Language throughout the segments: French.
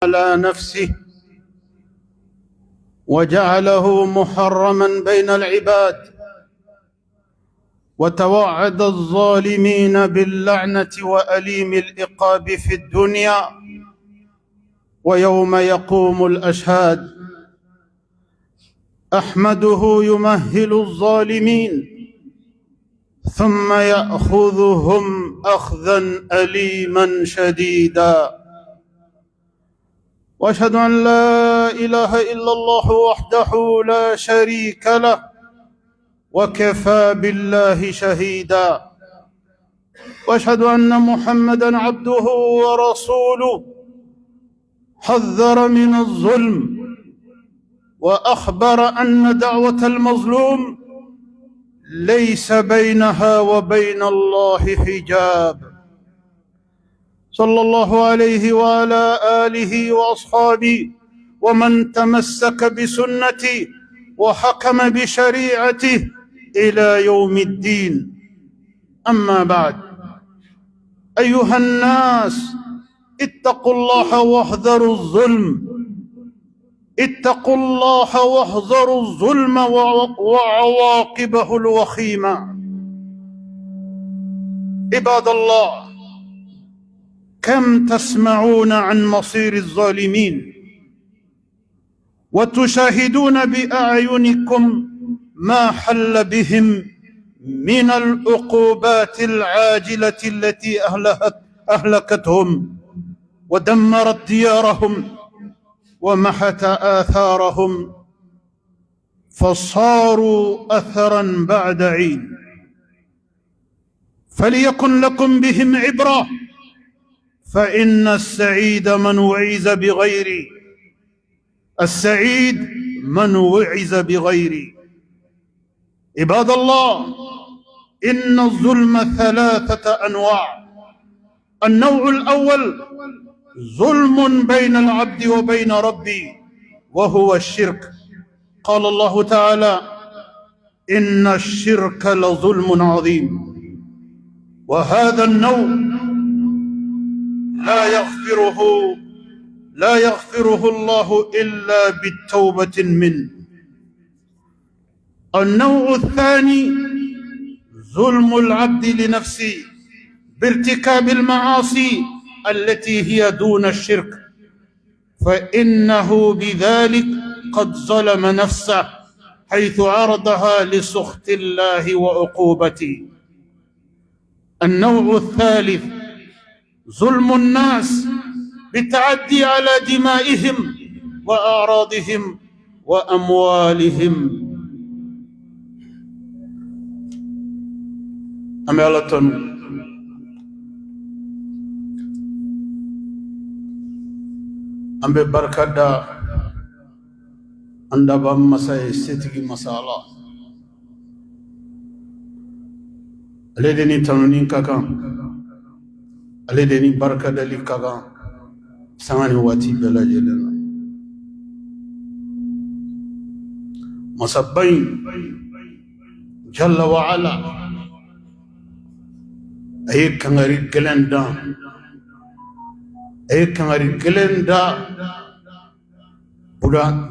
على نفسه وجعله محرما بين العباد، وتوعد الظالمين باللعنة وأليم العقاب في الدنيا ويوم يقوم الأشهاد. أحمده يمهل الظالمين ثم يأخذهم أخذا أليما شديدا، وأشهد أن لا إله إلا الله وحده لا شريك له وكفى بالله شهيدا، وأشهد أن محمدا عبده ورسوله حذر من الظلم وأخبر أن دعوة المظلوم ليس بينها وبين الله حجاب، صلى الله عليه وعلى آله وأصحابه ومن تمسك بسنته وحكم بشريعته إلى يوم الدين. أما بعد، أيها الناس، اتقوا الله واحذروا الظلم، اتقوا الله واحذروا الظلم وعواقبه الوخيمة. عباد الله، كم تسمعون عن مصير الظالمين وتشاهدون بأعينكم ما حل بهم من العقوبات العاجلة التي أهلكتهم ودمرت ديارهم ومحت آثارهم فصاروا أثرا بعد عين. فليكن لكم بهم عبرة، فإن السعيد من وعظ بغيري، السعيد من وعظ بغيري. عباد الله، إن الظلم ثلاثة أنواع. النوع الأول ظلم بين العبد وبين ربه وهو الشرك. قال الله تعالى: إن الشرك لظلم عظيم. وهذا النوع لا يغفره الله إلا بالتوبة منه. النوع الثاني ظلم العبد لنفسه بارتكاب المعاصي التي هي دون الشرك، فإنه بذلك قد ظلم نفسه حيث عرضها لسخط الله وعقوبته. النوع الثالث ظلم الناس بالتعدي على دمائهم وأعراضهم وأموالهم. أمالة أمبي بركة أندبا مساي ستي مسالا أليدني تنونين كاكا أليدني بركة دلي كاكا سامعني واتي بلا جلنا مسبين جل وعلا أي كنغري جلندا أي كنغري جلندا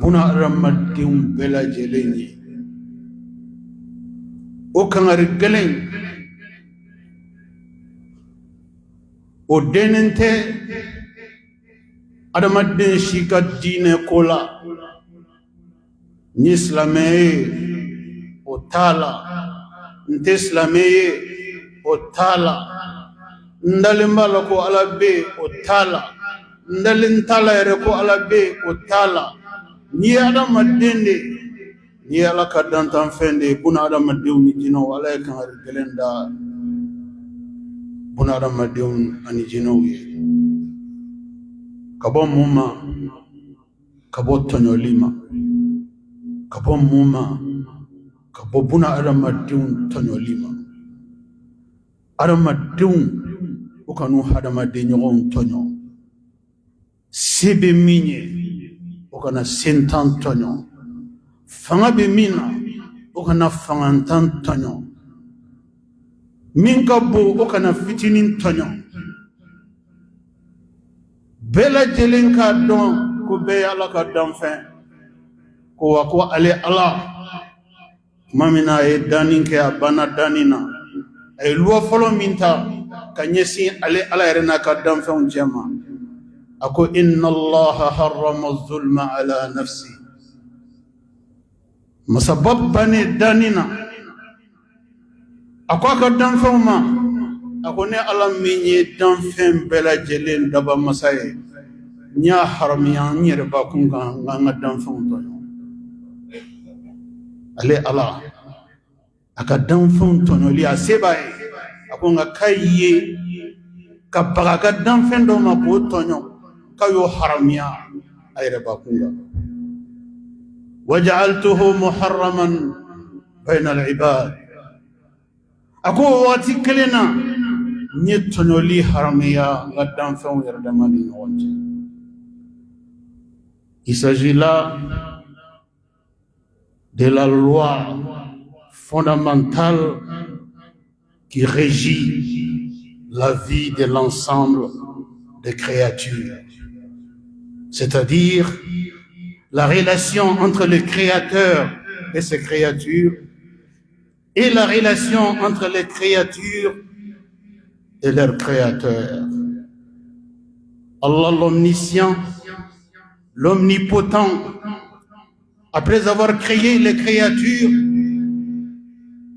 بنا رمضان بلا جلني أو كنغري جلن أو ديننته adamadden shika dine kola ni islameye o tala nte islameye o tala ndalimbala ko alabe o tala ndalintala ere ko alabe o tala ni adamadden de ni ala kadantan fende buna adamadden ni jino ala kan har gelenda buna adamadden ani jino ye Kabon muma, kabot tonyolima, kabon muma, kabobuna aramadun tonyolima, aramadun ukanu hadamadun tonyo, sebe minye ukana sentan tonyo, fanga be mina ukana fangantan tonyo, minkabu ukana fitinin tonyo. bela jelen ka don ko be ala ka danfen ko wa ko ale ala mamina e danin ke abana danina ay luwa folo minta ka nyesi ale ala rena ka danfen jema ako inna allaha harrama az-zulma ala nafsi masabab bani danina ako ka danfen ma ako ne ala minye danfen bela jelen daba masaye nya haramiyan nyere ba kunga nga danfen to ale ala aka danfen to li asebaye ako nga kaye ka baga ka danfen do ma ko tonyo kayo haramiya ayre ba kunga waj'altuhu muharraman bayna al-ibad ako wati kelena nyetonyo li haramiya nga danfen yerde mali wonje. Il s'agit là de la loi fondamentale qui régit la vie de l'ensemble des créatures, c'est-à-dire la relation entre le Créateur et ses créatures et la relation entre les créatures et leur Créateur. Allah l'omniscient, l'omnipotent, après avoir créé les créatures,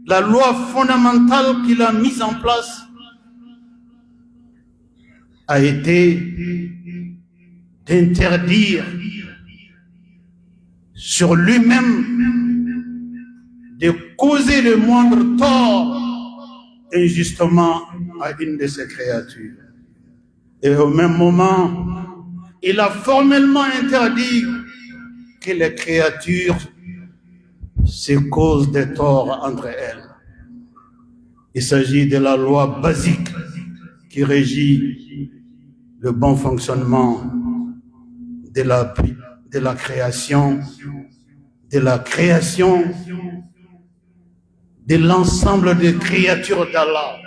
la loi fondamentale qu'il a mise en place a été d'interdire sur lui-même de causer le moindre tort injustement à une de ses créatures. Et au même moment, il a formellement interdit que les créatures se causent des torts entre elles. Il s'agit de la loi basique qui régit le bon fonctionnement de la création, de l'ensemble des créatures d'Allah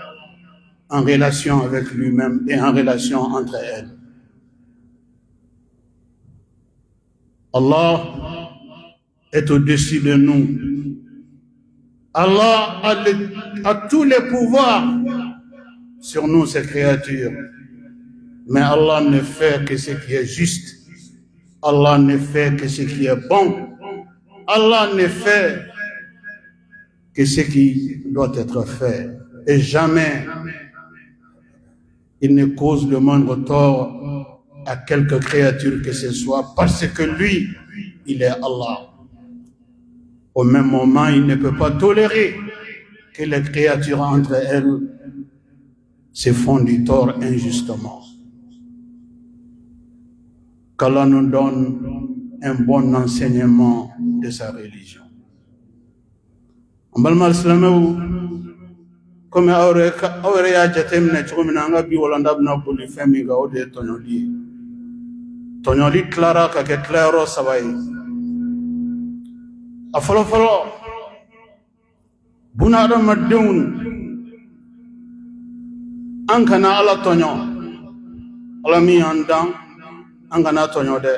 en relation avec lui-même et en relation entre elles. Allah est au-dessus de nous. Allah a tous les pouvoirs sur nous, ces créatures. Mais Allah ne fait que ce qui est juste. Allah ne fait que ce qui est bon. Allah ne fait que ce qui doit être fait. Et jamais il ne cause le moindre tort à quelque créature que ce soit, parce que lui, il est Allah. Au même moment, il ne peut pas tolérer que les créatures entre elles se font du tort injustement. Qu'Allah nous donne un bon enseignement de sa religion. Comme awre ya jatemne chomina nga bi walanda na boli femi ga ode tonyoli clara ka ke claro sabai afolo buna da madun an kana ala tonyo ala mi andan an kana tonyo de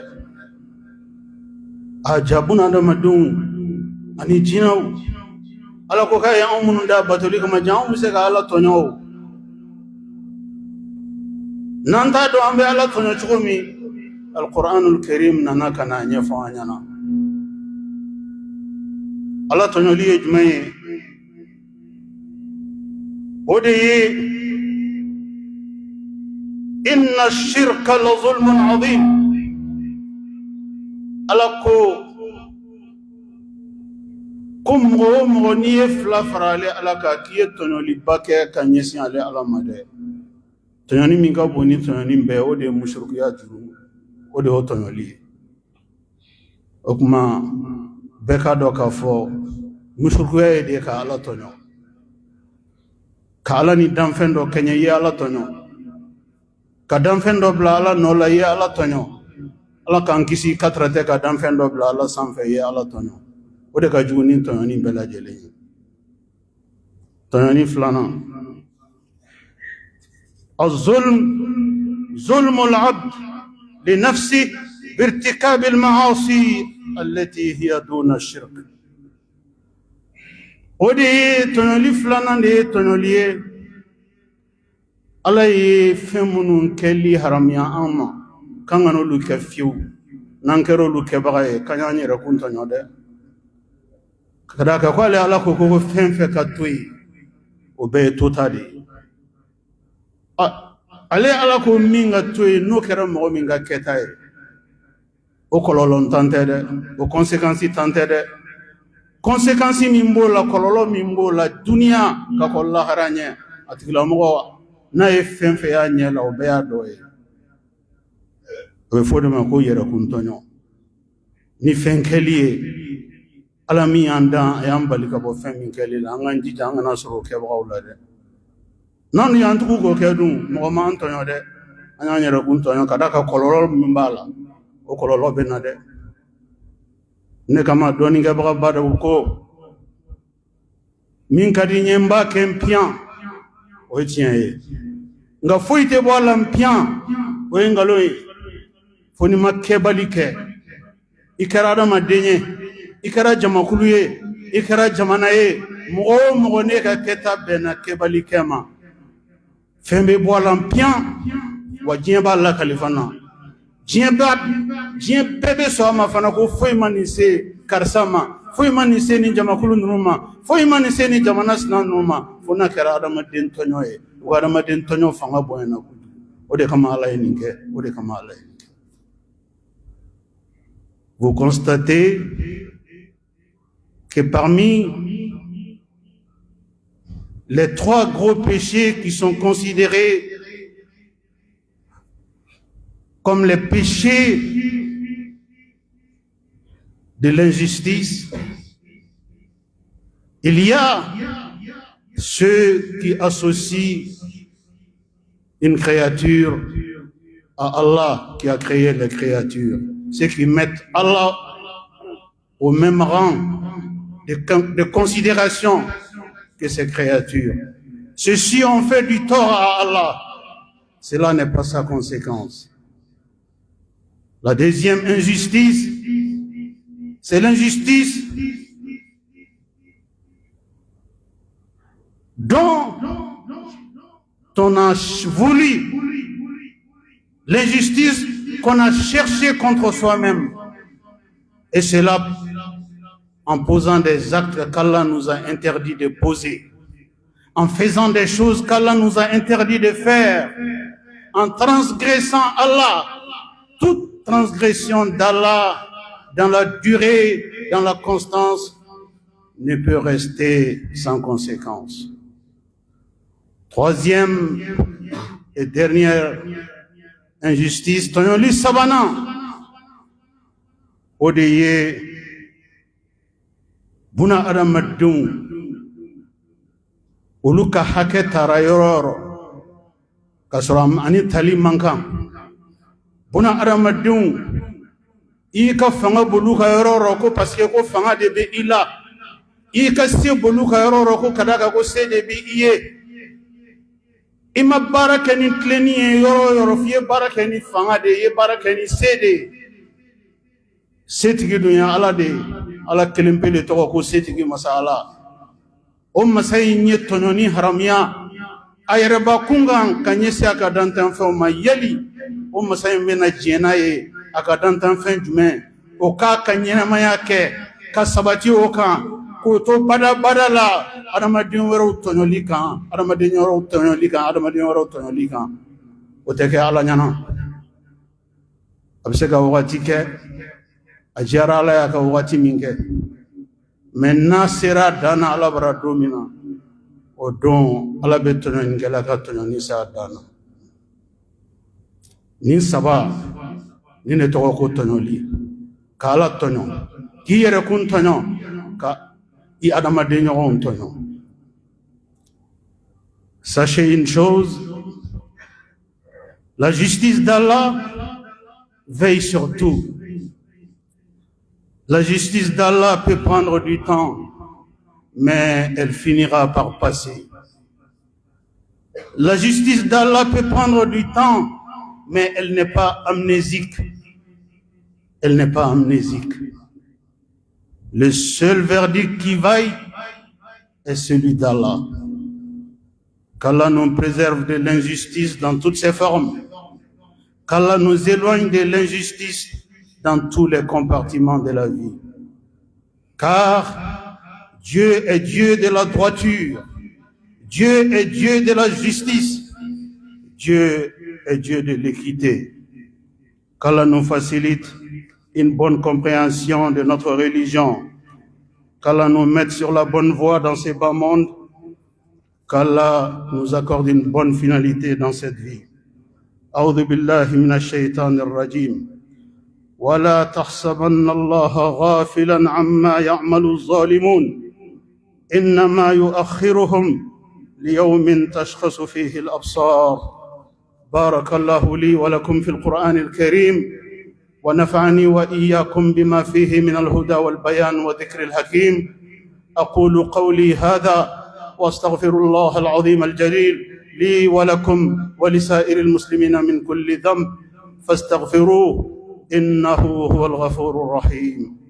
ajabuna da madun ani jinaw ala ko kay amunu da batoli kama jamu se ga ala tonyo nanta do ambe ala tonyo chukumi alquranul karim nana kana nyefo anyana ala tonyo li ejmaye odi inna ash-shirka la zulmun adhim ala ko comme ni fla farale ala ka kiye tonoli bake ka nyesi ale ala made tononi min ka boni tononi be o de mushriku ya juru o de o tonoli o kuma be ka do ka fo mushriku ya de ka ala tonyo ka ala ni danfendo kenya ya ala tonyo ka danfendo bla ala no la ya ala tonyo ala kan kisi katrate ka danfendo bla ala sanfe ya ala tonyo ode ka juguni tononi bela jele tononi flana az-zulm zulm al-abd لنفسه بارتكاب المعاصي التي هي دون الشرك. ودي تنولي فلانا دي تنولي على فمن كلي حراميا أما كان نقول كفيو نانكرو لك بغاي كان يعني ركون تنوده كذا كقول على كوكو فهم فكتوي وبيتو تادي على كو مينغا توي نو كرام مو مينغا كتاي o kololon tantede o conséquences tantede conséquences mimbola kololo mimbola dunia ka kolla haranye atigla mo na e fenfe ya nyela o be adoye o fo de ma ko yera kuntonyo ni fenkeliye alami anda yambali ka bo fen min kelila anganji jangana soro ke bawla de non yantu ko kedum mo ma antonyo de anya nyera kuntonyo kada ka kololo mimbala o kololo be na de ne kama doni ga baga bada ko min kadi nyemba kempian o tien e nga foite bo lampian o ngaloy foni makke balike ikara da madenye ikara jamakuluye ikara jamanaye mo ne ka keta bena ke balikema fembe bo lampian wa jemba la kalifana Jien bebe so ma fana ko foi manise karsama foi manise ni jamakulu numa foi manise ni jamanas na numa fona kara adama den tonyo e wa adama den tonyo fanga boyna ku o de kama ala ninke o de kama ala. Vous constatez que parmi les 3 gros péchés qui sont considérés comme les péchés de l'injustice, il y a ceux qui associent une créature à Allah qui a créé les créatures, ceux qui mettent Allah au même rang de considération que ces créatures. Ceux-ci ont fait du tort à Allah, cela n'est pas sa conséquence. La deuxième injustice, c'est l'injustice dont on a voulu, l'injustice qu'on a cherché contre soi-même. Et cela en posant des actes qu'Allah nous a interdit de poser, en faisant des choses qu'Allah nous a interdit de faire, en transgressant Allah. Toute transgression d'Allah dans la durée, dans la constance, ne peut rester sans conséquence. Troisième et dernière injustice, Tonyoli Sabana, Odeye, Buna Aramadun, Uluka Hake Tarayororo, Kasuram Anitali Mankam. Buna aramadun ika fanga buluka yororo ko parce que ko fanga de be ila ika se buluka yororo ko kadaka ko se de be iye ima baraka ni kleni yoro fie baraka ni fanga de ye baraka ni sede setigi dunya ala de ala kelempele to ko setigi masala o masay nyetononi haramia ayreba kungan kanyesi aka dantan fa ma yali o masay mena jena ye aka dantan fen jume o ka kanyena maya ke ka sabati o kan ko to bada la adamadin wero tonoli kan adamadin wero tonoli kan o te ke ala nyana abse ka wati ke ajara ala ya ka wati minke menna sera dana ala bara domina o don ala be tononi ngela ka tononi sa dana ni saba ni ne to ko tonoli ka ala tonon ki yere kun tonon ka i adama de nyon tonon. Sachez une chose, la justice d'Allah veille sur tout. La justice d'Allah peut prendre du temps, mais elle finira par passer. La justice d'Allah peut prendre du temps, mais elle n'est pas amnésique. Elle n'est pas amnésique. Le seul verdict qui vaille est celui d'Allah. Qu'Allah nous préserve de l'injustice dans toutes ses formes. Qu'Allah nous éloigne de l'injustice dans tous les compartiments de la vie. Car Dieu est Dieu de la droiture. Dieu est Dieu de la justice. Dieu est Dieu de l'équité. Qu'Allah nous facilite une bonne compréhension de notre religion. Qu'Allah nous mette sur la bonne voie dans ces bas mondes. Qu'Allah nous accorde une bonne finalité dans cette vie. أعوذ بالله من الشيطان الرجيم ولا تحسبن الله غافلا عما يعمل الظالمون إنما يؤخرهم ليوم تشخص فيه الأبصار. بارك الله لي ولكم في القرآن الكريم ونفعني وإياكم بما فيه من الهدى والبيان وذكر الحكيم. أقول قولي هذا واستغفر الله العظيم الجليل لي ولكم ولسائر المسلمين من كل ذنب فاستغفروه إنه هو الغفور الرحيم.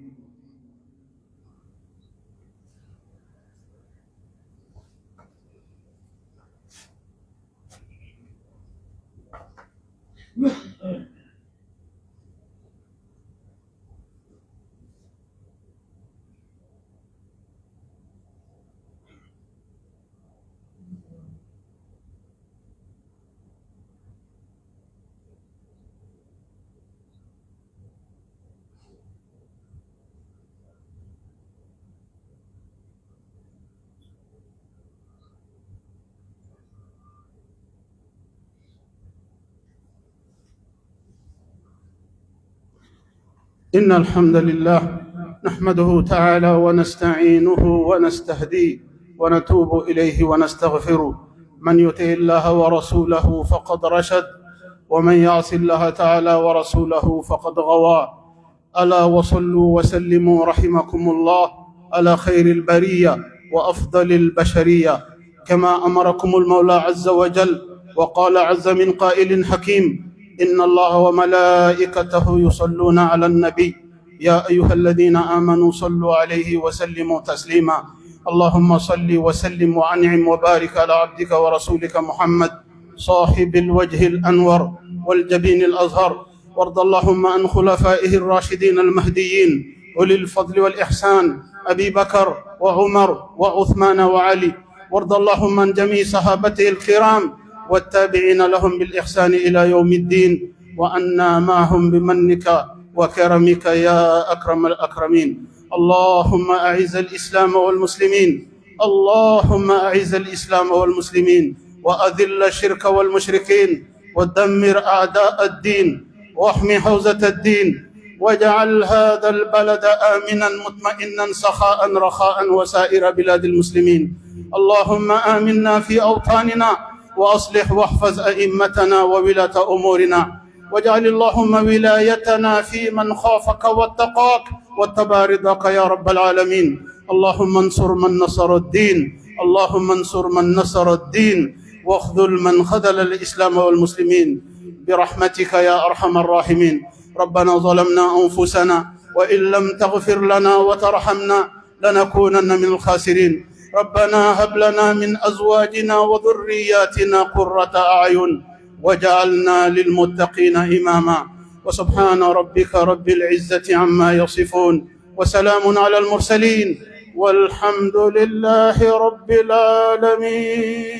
إن الحمد لله نحمده تعالى ونستعينه ونستهديه ونتوب إليه ونستغفره. من يطع الله ورسوله فقد رشد ومن يعص الله تعالى ورسوله فقد غوى. ألا وصلوا وسلموا رحمكم الله على خير البرية وأفضل البشرية كما أمركم المولى عز وجل. وقال عز من قائل حكيم إن الله وملائكته يصلون على النبي يا أيها الذين آمنوا صلوا عليه وسلموا تسليما. اللهم صل وسلم وأنعم وبارك على عبدك ورسولك محمد صاحب الوجه الأنور والجبين الأزهر. وارض اللهم عن خلفائه الراشدين المهديين أولي الفضل والإحسان أبي بكر وعمر وعثمان وعلي. وارض اللهم عن جميع صحابته الكرام والتابعين لهم بالإحسان إلى يوم الدين وأنا معهم بمنك وكرمك يا أكرم الأكرمين. اللهم أعز الإسلام والمسلمين. اللهم أعز الإسلام والمسلمين وأذل الشرك والمشركين ودمر أعداء الدين واحمي حوزة الدين واجعل هذا البلد آمنا مطمئنا سخاء رخاء وسائر بلاد المسلمين. اللهم آمنا في أوطاننا وأصلح واحفظ أئمتنا وولاة أمورنا واجعل اللهم ولايتنا في من خافك واتقاك واتبع رضاك يا رب العالمين. اللهم انصر من نصر الدين. اللهم انصر من نصر الدين واخذل من خذل الإسلام والمسلمين برحمتك يا أرحم الراحمين. ربنا ظلمنا أنفسنا وإن لم تغفر لنا وترحمنا لنكونن من الخاسرين. ربنا هب لنا من أزواجنا وذرياتنا قرة أعين وجعلنا للمتقين إماما. وسبحان ربك رب العزة عما يصفون وسلام على المرسلين والحمد لله رب العالمين.